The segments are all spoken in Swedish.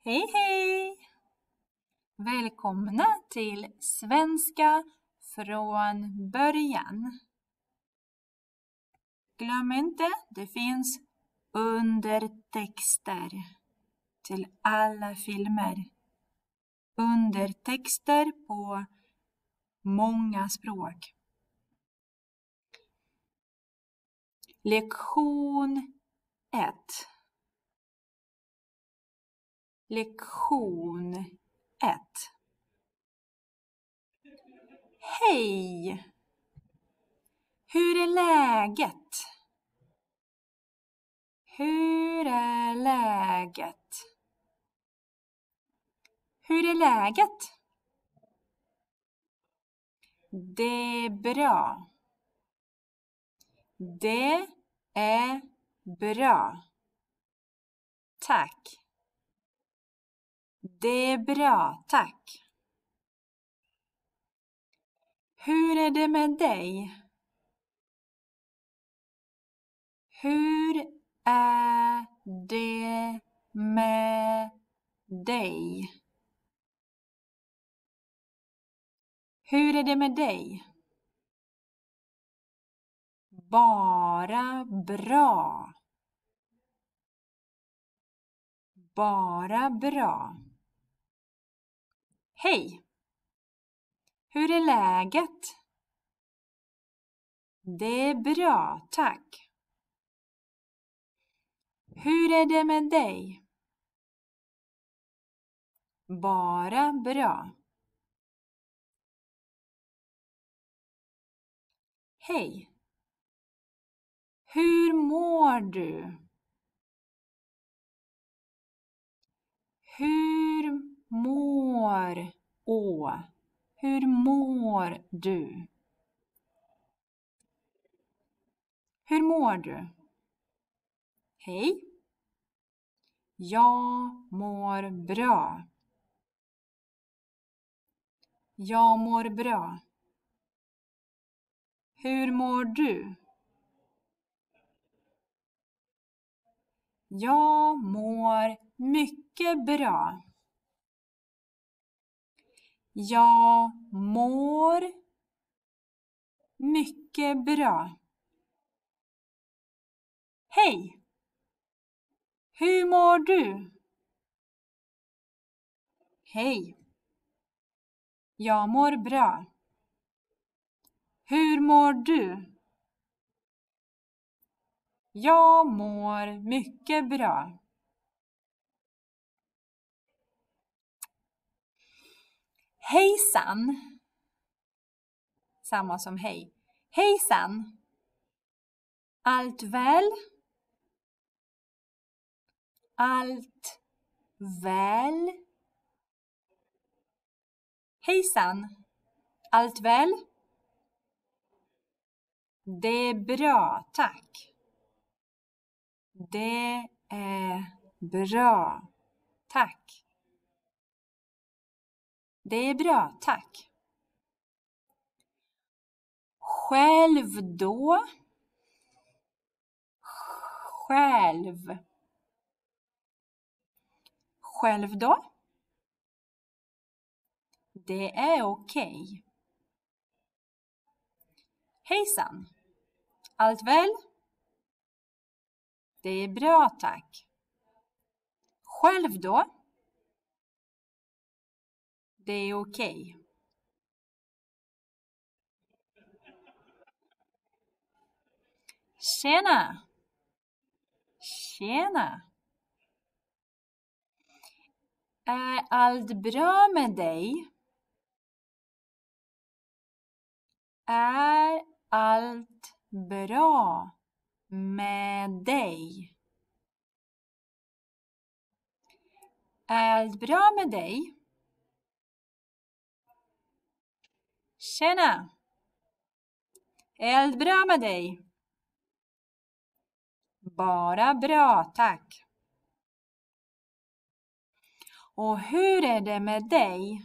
Hej hej! Välkomna till Svenska från början. Glöm inte, det finns undertexter till alla filmer. Undertexter på många språk. Lektion 1. Lektion 1. Hej! Hur är läget? Hur är läget? Hur är läget? Det är bra. Det är bra. Tack. Det är bra, tack. Hur är det med dig? Hur är det med dig? Hur är det med dig? Bara bra. Bara bra. Hej! Hur är läget? Det är bra, tack. Hur är det med dig? Bara bra. Hej! Hur mår du? Hur mår Hur mår du? Hur mår du? Hej! Jag mår bra. Jag mår bra. Hur mår du? Jag mår mycket bra. Jag mår mycket bra. Hej! Hur mår du? Hej! Jag mår bra. Hur mår du? Jag mår mycket bra. Hejsan! Samma som hej. Hejsan! Allt väl? Allt väl? Hejsan! Allt väl? Det är bra, tack. Det är bra, tack. Det är bra, tack. Själv då? Själv. Själv då? Det är okej. Hejsan. Allt väl? Det är bra, tack. Själv då? Det är okej. Tjena! Tjena! Är allt bra med dig? Är allt bra med dig? Är allt bra med dig? Tjena! Är allt bra med dig? Bara bra, tack. Och hur är det med dig?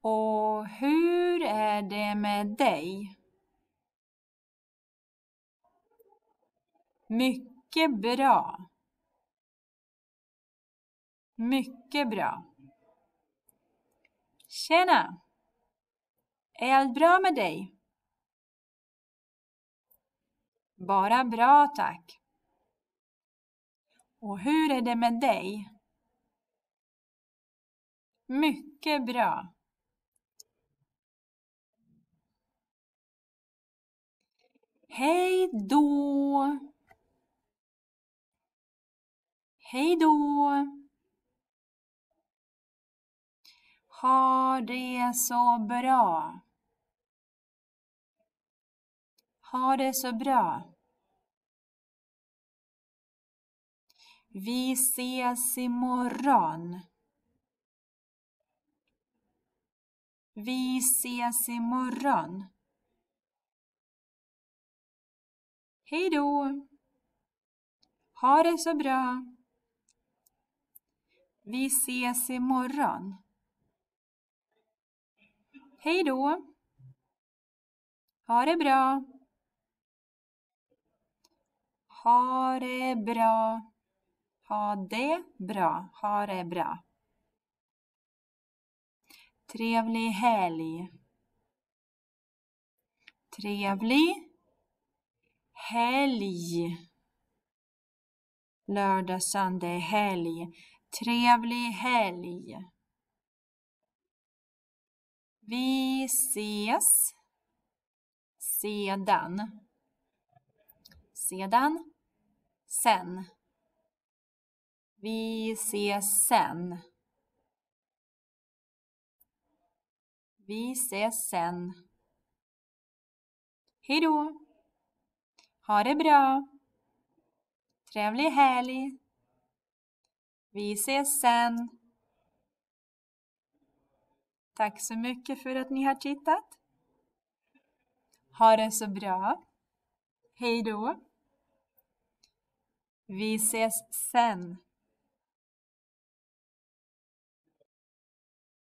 Och hur är det med dig? Mycket bra. Mycket bra. Tjena! Är allt bra med dig? Bara bra, tack. Och hur är det med dig? Mycket bra. Hej då! Hej då! Ha det så bra. Ha det så bra. Vi ses imorgon. Vi ses imorgon. Hej då. Ha det så bra. Vi ses imorgon. Hej då. Ha det bra. Ha det bra. Ha det bra. Ha det bra. Trevlig helg. Trevlig helg. Lördag, söndag, helg. Trevlig helg. Vi ses sedan. Sedan. Sen. Vi ses sen. Vi ses sen. Hej då. Ha det bra. Trevlig helg. Vi ses sen. Tack så mycket för att ni har tittat. Ha det så bra. Hej då. Vi ses sen.